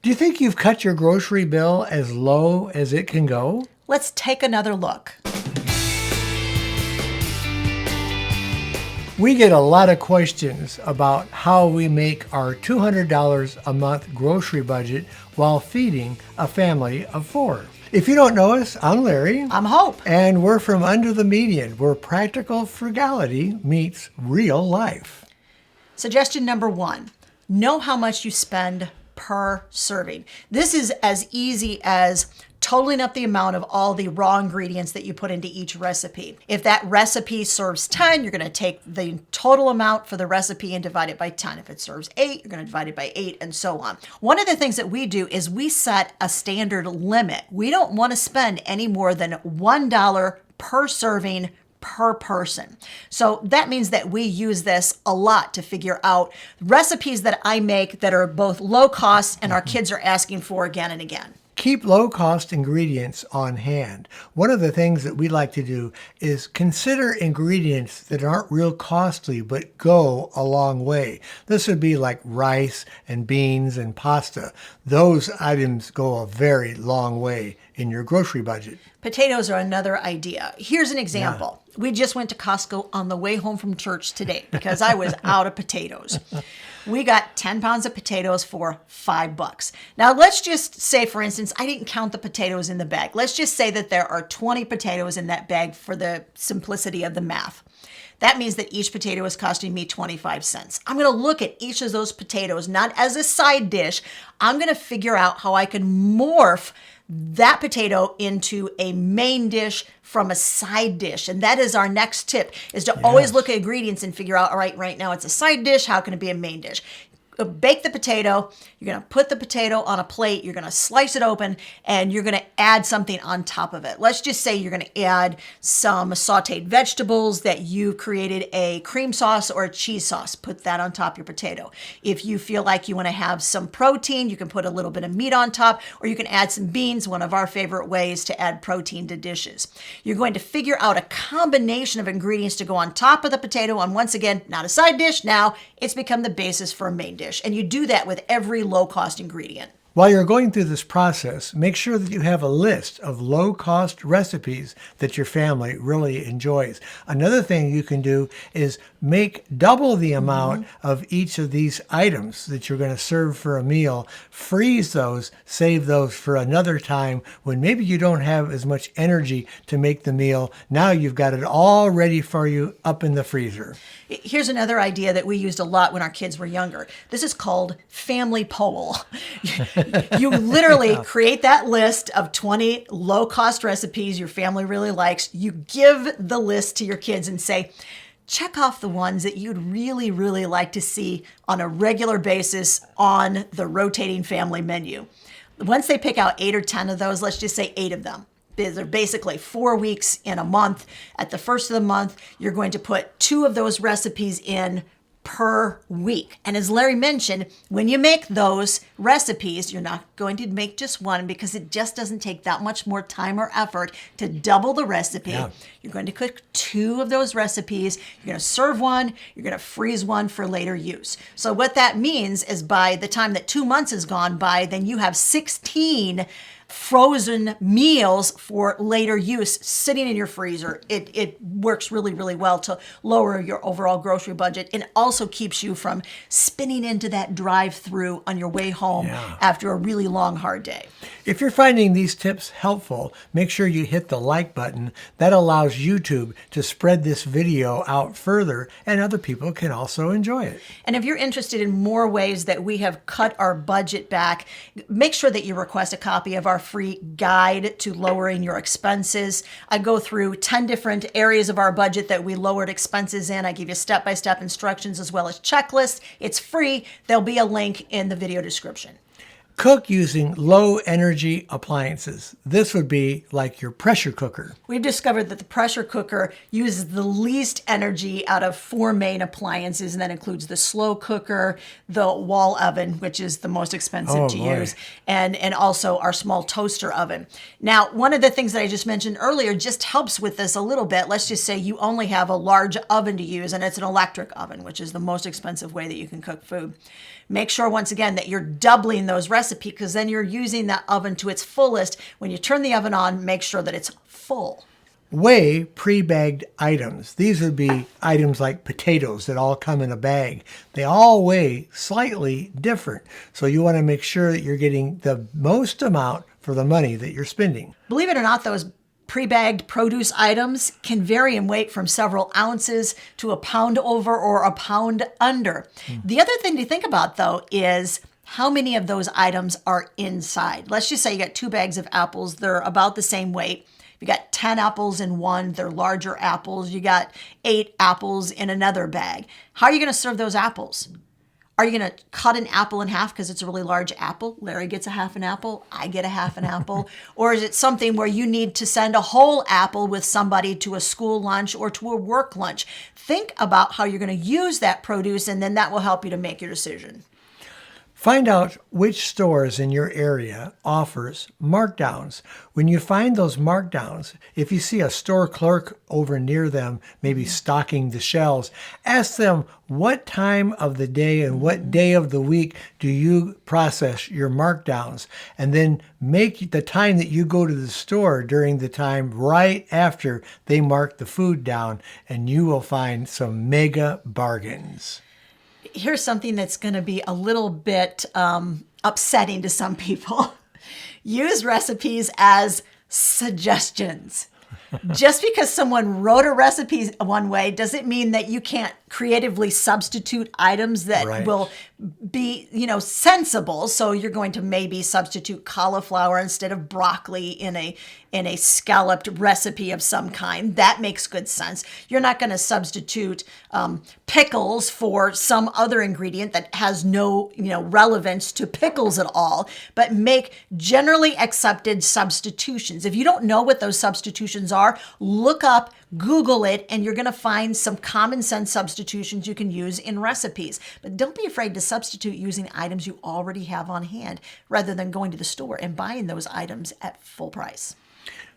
Do you think you've cut your grocery bill as low as it can go? Let's take another look. We get a lot of questions about how we make our $200 a month grocery budget while feeding a family of 4. If you don't know us, I'm Larry. I'm Hope. And we're from Under the Median, where practical frugality meets real life. Suggestion number 1, know how much you spend per serving. This is as easy as totaling up the amount of all the raw ingredients that you put into each recipe. If that recipe serves 10, you're going to take the total amount for the recipe and divide it by 10. If it serves 8, you're going to divide it by 8, and so on. One of the things that we do is we set a standard limit. We don't want to spend any more than $1 per serving per person. So that means that we use this a lot to figure out recipes that I make that are both low cost and our kids are asking for again and again. Keep low-cost ingredients on hand. One of the things that we like to do is consider ingredients that aren't real costly but go a long way. This would be like rice and beans and pasta. Those items go a very long way in your grocery budget. Potatoes are another idea. Here's an example. Yeah. We just went to Costco on the way home from church today because I was out of potatoes. We got 10 pounds of potatoes for $5. Now, let's just say, for instance, I didn't count the potatoes in the bag. Let's just say that there are 20 potatoes in that bag for the simplicity of the math. That means that each potato is costing me 25 cents. I'm going to look at each of those potatoes, not as a side dish. I'm going to figure out how I can morph that potato into a main dish from a side dish. And that is our next tip, is to always look at ingredients and figure out, all right now it's a side dish. How can it be a main dish? Bake the potato. You're going to put the potato on a plate. You're going to slice it open and you're going to add something on top of it. Let's just say you're going to add some sauteed vegetables that you created a cream sauce or a cheese sauce. Put that on top of your potato. If you feel like you want to have some protein, you can put a little bit of meat on top, or you can add some beans, one of our favorite ways to add protein to dishes. You're going to figure out a combination of ingredients to go on top of the potato. And once again, not a side dish. Now it's become the basis for a main dish. And you do that with every low-cost ingredient. While you're going through this process, make sure that you have a list of low-cost recipes that your family really enjoys. Another thing you can do is make double the amount of each of these items that you're going to serve for a meal. Freeze those, save those for another time when maybe you don't have as much energy to make the meal. Now you've got it all ready for you up in the freezer. Here's another idea that we used a lot when our kids were younger. This is called family poll. You literally create that list of 20 low-cost recipes your family really likes. You give the list to your kids and say, check off the ones that you'd really, really like to see on a regular basis on the rotating family menu. Once they pick out 8 or 10 of those, let's just say 8 of them. They're basically 4 weeks in a month. At the first of the month, you're going to put 2 of those recipes in per week. And as Larry mentioned, when you make those recipes, you're not going to make just one because it just doesn't take that much more time or effort to double the recipe. Yeah. You're going to cook 2 of those recipes. You're going to serve one. You're going to freeze one for later use. So what that means is by the time that 2 months has gone by, then you have 16 frozen meals for later use sitting in your freezer. It works really, really well to lower your overall grocery budget, and also keeps you from spinning into that drive-through on your way home after a really long, hard day. If you're finding these tips helpful, make sure you hit the like button. That allows YouTube to spread this video out further, and other people can also enjoy it. And if you're interested in more ways that we have cut our budget back, make sure that you request a copy of our free guide to lowering your expenses. I go through 10 different areas of our budget that we lowered expenses in. I give you step-by-step instructions as well as checklists. It's free. There'll be a link in the video description. Cook using low-energy appliances. This would be like your pressure cooker. We've discovered that the pressure cooker uses the least energy out of 4 main appliances, and that includes the slow cooker, the wall oven, which is the most expensive to use, and also our small toaster oven. Now, one of the things that I just mentioned earlier just helps with this a little bit. Let's just say you only have a large oven to use, and it's an electric oven, which is the most expensive way that you can cook food. Make sure, once again, that you're doubling those recipes, because then you're using that oven to its fullest. When you turn the oven on, make sure that it's full. Weigh pre-bagged items. These would be items like potatoes that all come in a bag. They all weigh slightly different. So you want to make sure that you're getting the most amount for the money that you're spending. Believe it or not, those pre-bagged produce items can vary in weight from several ounces to a pound over or a pound under. The other thing to think about, though, is how many of those items are inside. Let's just say you got 2 bags of apples. They're about the same weight. You got 10 apples in one, they're larger apples. You got 8 apples in another bag. How are you going to serve those apples? Are you going to cut an apple in half because it's a really large apple? Larry gets a half an apple, I get a half an apple. Or is it something where you need to send a whole apple with somebody to a school lunch or to a work lunch? Think about how you're going to use that produce, and then that will help you to make your decision. Find out which stores in your area offers markdowns. When you find those markdowns, if you see a store clerk over near them, maybe stocking the shelves, ask them what time of the day and what day of the week do you process your markdowns, and then make the time that you go to the store during the time right after they mark the food down, and you will find some mega bargains. Here's something that's going to be a little bit upsetting to some people. Use recipes as suggestions. Just because someone wrote a recipe one way doesn't mean that you can't creatively substitute items that will be, sensible. So you're going to maybe substitute cauliflower instead of broccoli in a scalloped recipe of some kind. That makes good sense. You're not going to substitute pickles for some other ingredient that has no, relevance to pickles at all, but make generally accepted substitutions. If you don't know what those substitutions are, look up, Google it, and you're going to find some common sense substitutions you can use in recipes. But don't be afraid to substitute using items you already have on hand rather than going to the store and buying those items at full price.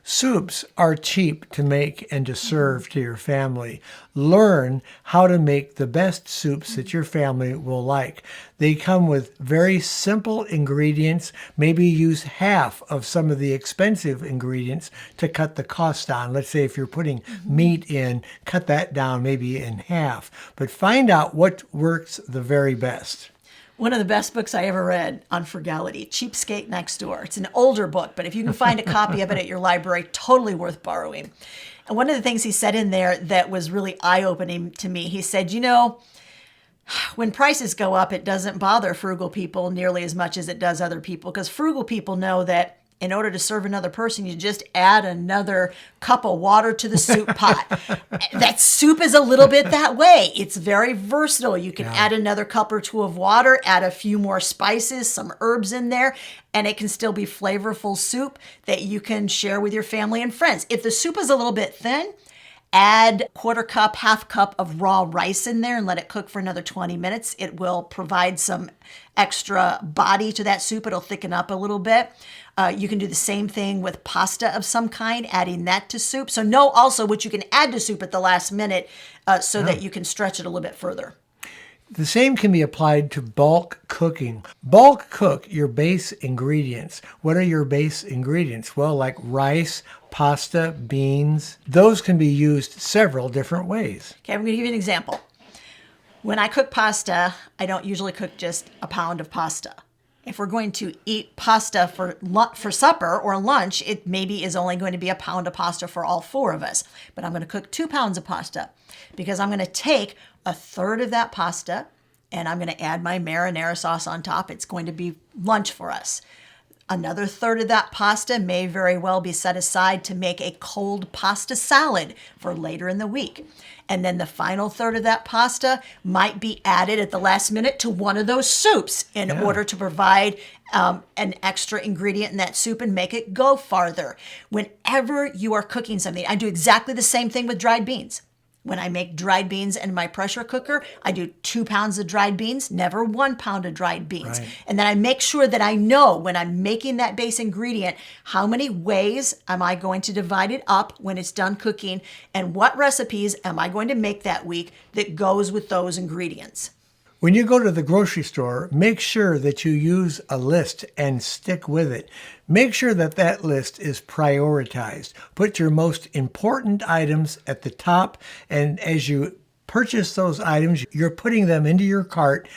Soups are cheap to make and to serve to your family. Learn how to make the best soups that your family will like. They come with very simple ingredients. Maybe use half of some of the expensive ingredients to cut the cost down. Let's say if you're putting meat in, cut that down maybe in half. But find out what works the very best. One of the best books I ever read on frugality, Cheapskate Next Door. It's an older book, but if you can find a copy of it at your library, totally worth borrowing. And one of the things he said in there that was really eye-opening to me, he said, when prices go up, it doesn't bother frugal people nearly as much as it does other people, because frugal people know that in order to serve another person, you just add another cup of water to the soup pot. That soup is a little bit that way. It's very versatile. You can add another cup or two of water, add a few more spices, some herbs in there, and it can still be flavorful soup that you can share with your family and friends. If the soup is a little bit thin, add quarter cup, half cup of raw rice in there and let it cook for another 20 minutes. It will provide some extra body to that soup. It'll thicken up a little bit. You can do the same thing with pasta of some kind, adding that to soup. So know also what you can add to soup at the last minute so that you can stretch it a little bit further. The same can be applied to bulk cooking. Bulk cook your base ingredients. What are your base ingredients? Well, like rice, pasta, beans. Those can be used several different ways. Okay, I'm going to give you an example. When I cook pasta, I don't usually cook just a pound of pasta. If we're going to eat pasta for supper or lunch, it maybe is only going to be a pound of pasta for all 4 of us. But I'm going to cook 2 pounds of pasta because I'm going to take a third of that pasta and I'm going to add my marinara sauce on top. It's going to be lunch for us. Another third of that pasta may very well be set aside to make a cold pasta salad for later in the week. And then the final third of that pasta might be added at the last minute to one of those soups in order to provide an extra ingredient in that soup and make it go farther. Whenever you are cooking something, I do exactly the same thing with dried beans. When I make dried beans in my pressure cooker, I do 2 pounds of dried beans, never 1 pound of dried beans. Right. And then I make sure that I know when I'm making that base ingredient, how many ways am I going to divide it up when it's done cooking, and what recipes am I going to make that week that goes with those ingredients. When you go to the grocery store, make sure that you use a list and stick with it. Make sure that that list is prioritized. Put your most important items at the top, and as you purchase those items, you're putting them into your cart.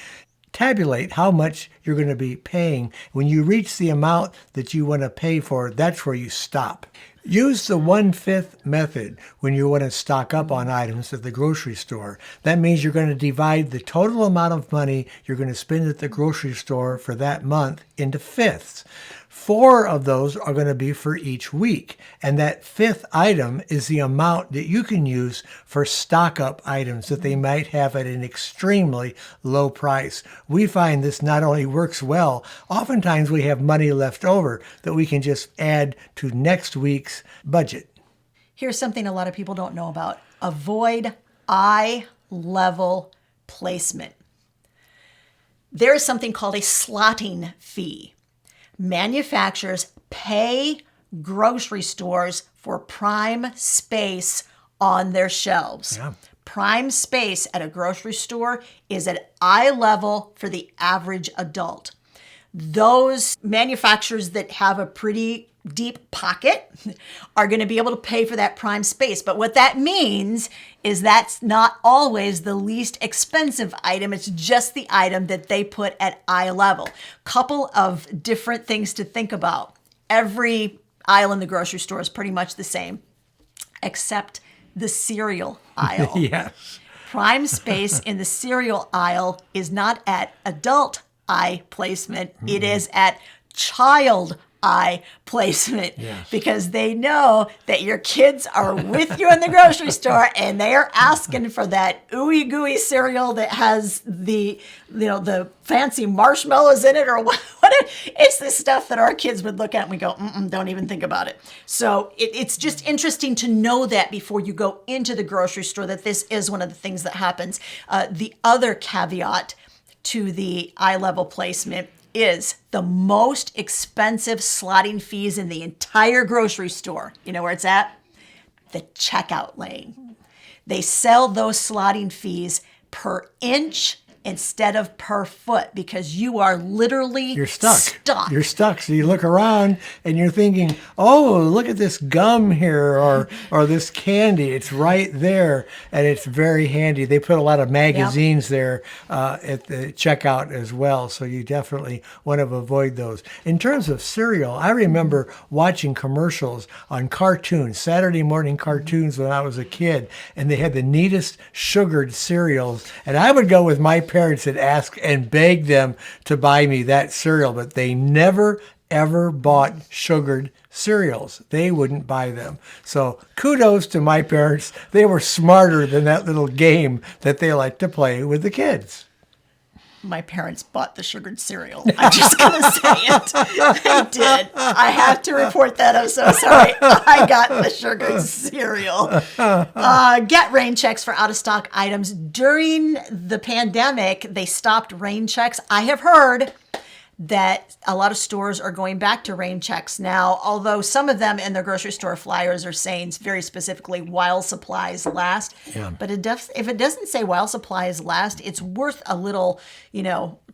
Tabulate how much you're going to be paying. When you reach the amount that you want to pay for, that's where you stop. Use the 1/5 method when you want to stock up on items at the grocery store. That means you're going to divide the total amount of money you're going to spend at the grocery store for that month into fifths. 4 of those are going to be for each week. And that 5th item is the amount that you can use for stock up items that they might have at an extremely low price. We find this not only works well, oftentimes we have money left over that we can just add to next week's budget. Here's something a lot of people don't know about. Avoid eye level placement. There is something called a slotting fee. Manufacturers pay grocery stores for prime space on their shelves. Yeah. Prime space at a grocery store is at eye level for the average adult. Those manufacturers that have a pretty deep pocket are going to be able to pay for that prime space. But what that means is that's not always the least expensive item. It's just the item that they put at eye level. Couple of different things to think about. Every aisle in the grocery store is pretty much the same, except the cereal aisle. Yes. Prime space in the cereal aisle is not at adult eye placement. It is at child eye placement, Yes. because they know that your kids are with you in the grocery store and they are asking for that ooey gooey cereal that has the fancy marshmallows in it or what. It's the stuff that our kids would look at and we go, don't even think about it. So it's just interesting to know that before you go into the grocery store, that this is one of the things that happens. The other caveat to the eye level placement is the most expensive slotting fees in the entire grocery store. You know where it's at? The checkout lane. They sell those slotting fees per inch instead of per foot because you are literally You're stuck. You're stuck. So you look around and you're thinking, oh, look at this gum here or this candy. It's right there and it's very handy. They put a lot of magazines there at the checkout as well. So you definitely want to avoid those. In terms of cereal, I remember watching commercials on cartoons, Saturday morning cartoons when I was a kid, and they had the neatest sugared cereals. And I would go with my parents and ask and beg them to buy me that cereal, but they never ever bought sugared cereals. They wouldn't buy them. So kudos to my parents. They were smarter than that little game that they like to play with the kids. My parents bought the sugared cereal. I'm just going to say it. They did. I have to report that. I'm so sorry. I got the sugared cereal. Get rain checks for out-of-stock items. During the pandemic, they stopped rain checks. I have heard that a lot of stores are going back to rain checks now, although some of them in their grocery store flyers are saying very specifically while supplies last. Yeah. But if it doesn't say while supplies last, it's worth a little,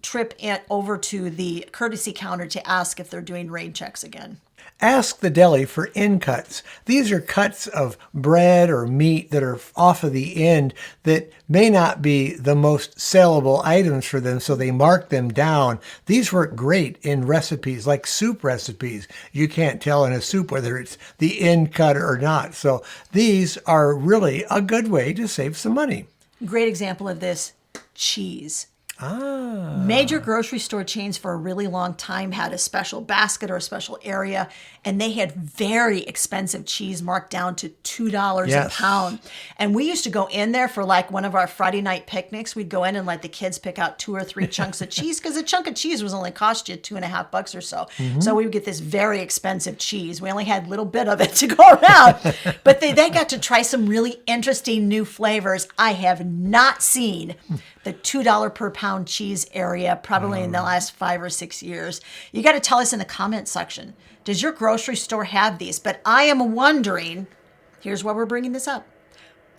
trip over to the courtesy counter to ask if they're doing rain checks again. Ask the deli for end cuts. These are cuts of bread or meat that are off of the end that may not be the most sellable items for them, so they mark them down. These work great in recipes, like soup recipes. You can't tell in a soup whether it's the end cut or not. So these are really a good way to save some money. Great example of this, cheese. Ah. Major grocery store chains for a really long time had a special basket or a special area, and they had very expensive cheese marked down to $2 a pound. And we used to go in there for like one of our Friday night picnics. We'd go in and let the kids pick out 2 or 3 chunks of cheese because a chunk of cheese was only cost you $2.50 or so. Mm-hmm. So we would get this very expensive cheese. We only had a little bit of it to go around, but they got to try some really interesting new flavors. I have not seen the $2 per pound cheese area probably in the last 5 or 6 years. You got to tell us in the comment section, does your grocery store have these? But I am wondering, here's why we're bringing this up.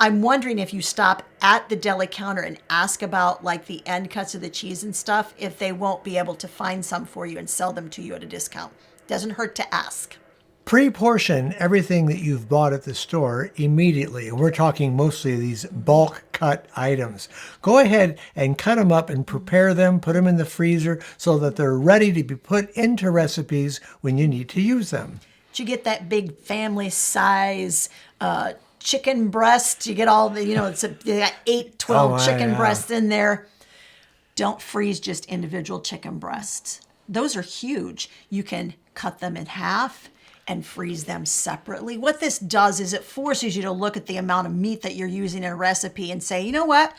I'm wondering if you stop at the deli counter and ask about like the end cuts of the cheese and stuff, if they won't be able to find some for you and sell them to you at a discount. Doesn't hurt to ask. Pre-portion everything that you've bought at the store immediately. And we're talking mostly these bulk cut items. Go ahead and cut them up and prepare them, put them in the freezer so that they're ready to be put into recipes when you need to use them. Did you get that big family size chicken breast? You get all the, they got 8, 12 chicken breasts in there. Don't freeze just individual chicken breasts. Those are huge. You can cut them in half and freeze them separately. What this does is it forces you to look at the amount of meat that you're using in a recipe and say, you know what?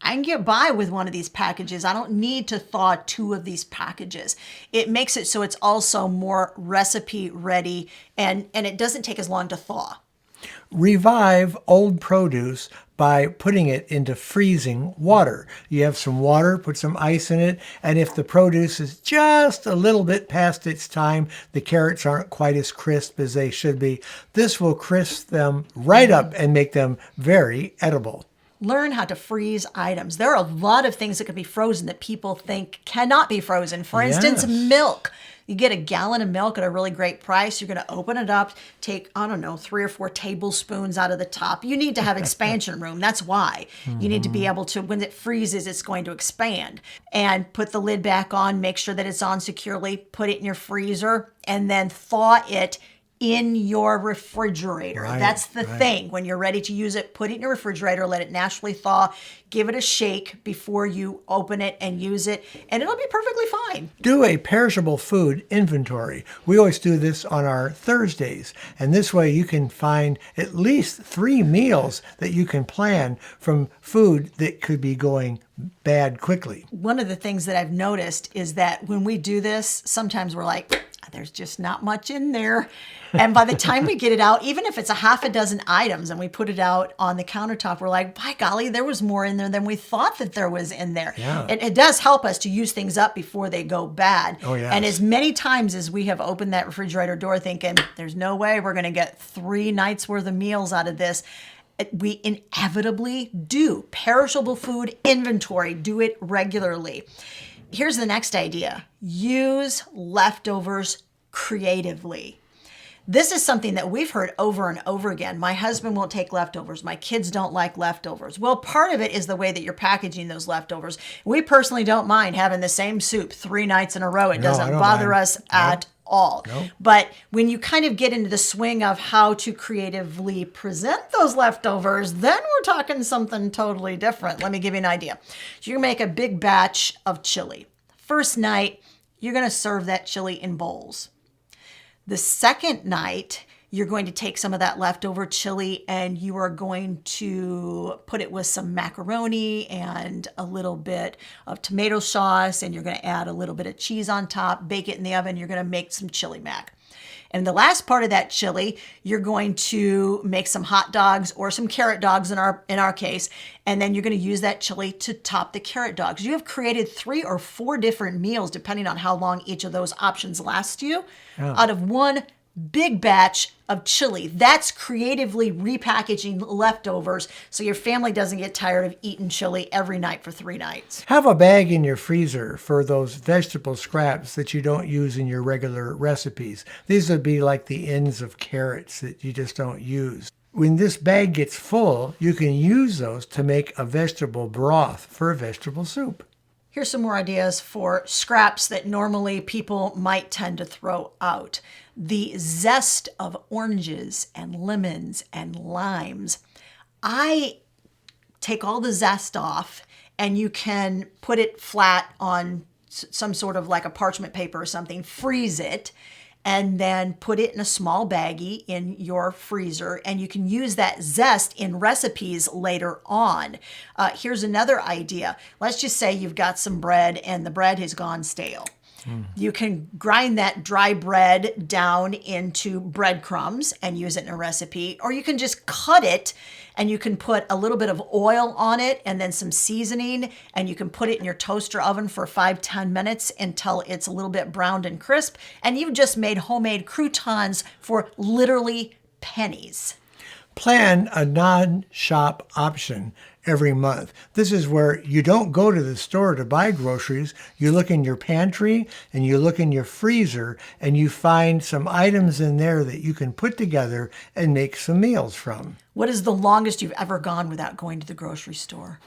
I can get by with one of these packages. I don't need to thaw 2 of these packages. It makes it so it's also more recipe ready and it doesn't take as long to thaw. Revive old produce by putting it into freezing water. You have some water, put some ice in it, and if the produce is just a little bit past its time, the carrots aren't quite as crisp as they should be, this will crisp them right up and make them very edible. Learn how to freeze items. There are a lot of things that can be frozen that people think cannot be frozen. For instance, milk. You get a gallon of milk at a really great price. You're going to open it up, take, 3 or 4 tablespoons out of the top. You need to have expansion room. That's why. You need to be able to, when it freezes, it's going to expand. And put the lid back on, make sure that it's on securely, put it in your freezer, and then thaw it in your refrigerator. That's the thing. When you're ready to use it, put it in your refrigerator, let it naturally thaw, give it a shake before you open it and use it, and it'll be perfectly fine. Do a perishable food inventory. We always do this on our Thursdays, and this way you can find at least 3 meals that you can plan from food that could be going bad quickly. One of the things that I've noticed is that when we do this, sometimes we're like, there's just not much in there. And by the time we get it out, even if it's a half a dozen items and we put it out on the countertop, we're like, by golly, there was more in there than we thought that there was in there. Yeah. It does help us to use things up before they go bad. Oh, yes. And as many times as we have opened that refrigerator door thinking, there's no way we're going to get 3 nights worth of meals out of this, we inevitably do. Perishable food inventory. Do it regularly. Here's the next idea. Use leftovers creatively. This is something that we've heard over and over again. My husband won't take leftovers. My kids don't like leftovers. Well, part of it is the way that you're packaging those leftovers. We personally don't mind having the same soup 3 nights in a row. It doesn't bother us at all. But when you kind of get into the swing of how to creatively present those leftovers, then we're talking something totally different. Let me give you an idea. So you're going to make a big batch of chili. First night, you're going to serve that chili in bowls. The second night, you're going to take some of that leftover chili and you are going to put it with some macaroni and a little bit of tomato sauce, and you're going to add a little bit of cheese on top, bake it in the oven, you're going to make some chili mac. And the last part of that chili, you're going to make some hot dogs or some carrot dogs in our case, and then you're going to use that chili to top the carrot dogs. You have created 3 or 4 different meals, depending on how long each of those options last you, out of one big batch of chili. That's creatively repackaging leftovers so your family doesn't get tired of eating chili every night for 3 nights. Have a bag in your freezer for those vegetable scraps that you don't use in your regular recipes. These would be like the ends of carrots that you just don't use. When this bag gets full, you can use those to make a vegetable broth for a vegetable soup. Here's some more ideas for scraps that normally people might tend to throw out. The zest of oranges and lemons and limes. I take all the zest off, and you can put it flat on some sort of like a parchment paper or something, freeze it, and then put it in a small baggie in your freezer, and you can use that zest in recipes later on. Here's another idea. Let's just say you've got some bread and the bread has gone stale. You can grind that dry bread down into breadcrumbs and use it in a recipe, or you can just cut it and you can put a little bit of oil on it and then some seasoning, and you can put it in your toaster oven for 5-10 minutes until it's a little bit browned and crisp, and you've just made homemade croutons for literally pennies. Plan a non-shop option every month. This is where you don't go to the store to buy groceries. You look in your pantry and you look in your freezer and you find some items in there that you can put together and make some meals from. What is the longest you've ever gone without going to the grocery store?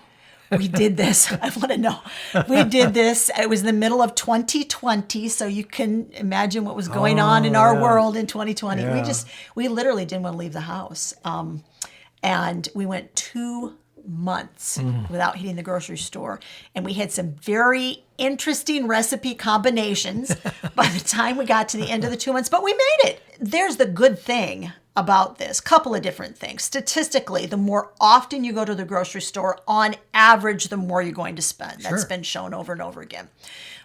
We did this. I want to know. We did this. It was in the middle of 2020, so you can imagine what was going on in our world in 2020. Yeah. We literally didn't want to leave the house. And we went 2 months without hitting the grocery store. And we had some very interesting recipe combinations by the time we got to the end of the 2 months, but we made it. There's the good thing about this. Couple of different things. Statistically, the more often you go to the grocery store, on average, the more you're going to spend. Sure. That's been shown over and over again.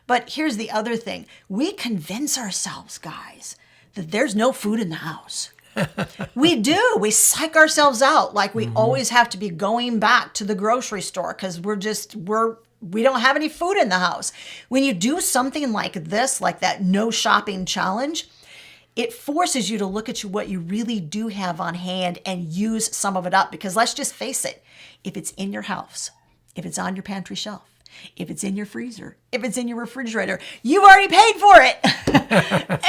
But here's the other thing. We convince ourselves, guys, that there's no food in the house. We do. We psych ourselves out like we always have to be going back to the grocery store because we don't have any food in the house. When you do something like this, like that no shopping challenge, it forces you to look at what you really do have on hand and use some of it up. Because let's just face it, if it's in your house, if it's on your pantry shelf, if it's in your freezer, if it's in your refrigerator, you've already paid for it.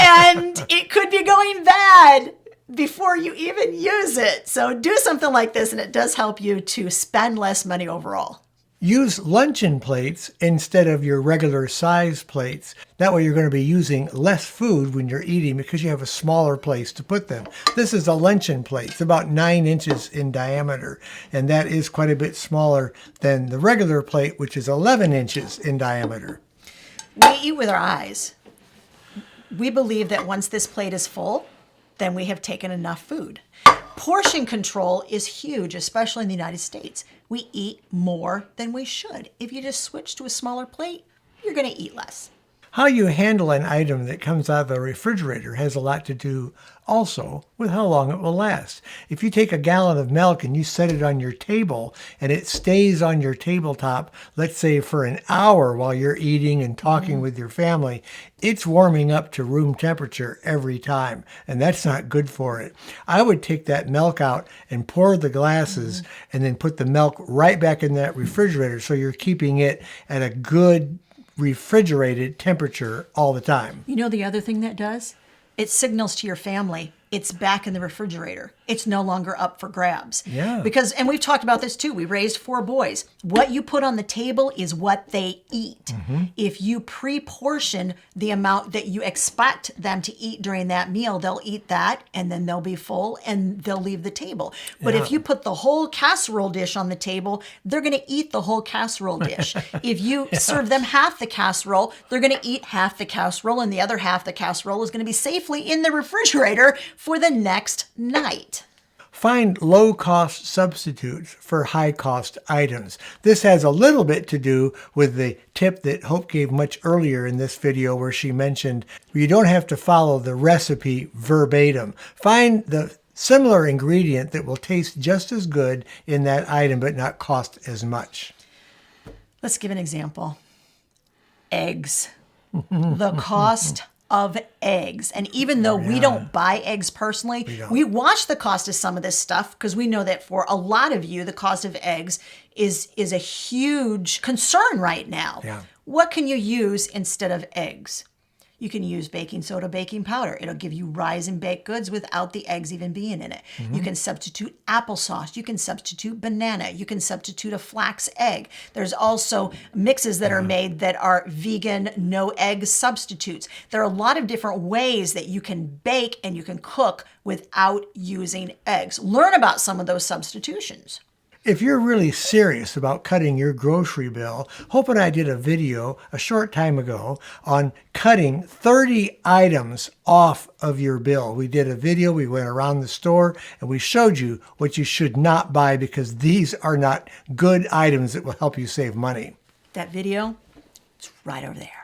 And it could be going bad before you even use it. So do something like this and it does help you to spend less money overall. Use luncheon plates instead of your regular size plates. That way you're going to be using less food when you're eating because you have a smaller place to put them. This is a luncheon plate. It's about 9 inches in diameter, and that is quite a bit smaller than the regular plate, which is 11 inches in diameter. We eat with our eyes. We believe that once this plate is full, then we have taken enough food. Portion control is huge, especially in the United States. We eat more than we should. If you just switch to a smaller plate, you're going to eat less. How you handle an item that comes out of the refrigerator has a lot to do also with how long it will last. If you take a gallon of milk and you set it on your table and it stays on your tabletop, let's say for an hour while you're eating and talking with your family, it's warming up to room temperature every time, and that's not good for it. I would take that milk out and pour the glasses and then put the milk right back in that refrigerator so you're keeping it at a good refrigerated temperature all the time. You know the other thing that does? It signals to your family it's back in the refrigerator. It's no longer up for grabs. Yeah. Because, and we've talked about this too, we raised 4 boys. What you put on the table is what they eat. If you pre-portion the amount that you expect them to eat during that meal, they'll eat that and then they'll be full and they'll leave the table. But if you put the whole casserole dish on the table, they're going to eat the whole casserole dish. If you serve them half the casserole, they're going to eat half the casserole and the other half the casserole is going to be safely in the refrigerator for the next night. Find low-cost substitutes for high-cost items. This has a little bit to do with the tip that Hope gave much earlier in this video where she mentioned you don't have to follow the recipe verbatim. Find the similar ingredient that will taste just as good in that item but not cost as much. Let's give an example. Eggs. The cost of eggs. And even though we don't buy eggs personally, we watch the cost of some of this stuff because we know that for a lot of you, the cost of eggs is a huge concern right now. Yeah. What can you use instead of eggs? You can use baking soda, baking powder. It'll give you rise in baked goods without the eggs even being in it. You can substitute applesauce. You can substitute banana. You can substitute a flax egg. There's also mixes that are made that are vegan, no egg substitutes. There are a lot of different ways that you can bake and you can cook without using eggs. Learn about some of those substitutions. If you're really serious about cutting your grocery bill, Hope and I did a video a short time ago on cutting 30 items off of your bill. We did a video, we went around the store, and we showed you what you should not buy because these are not good items that will help you save money. That video, it's right over there.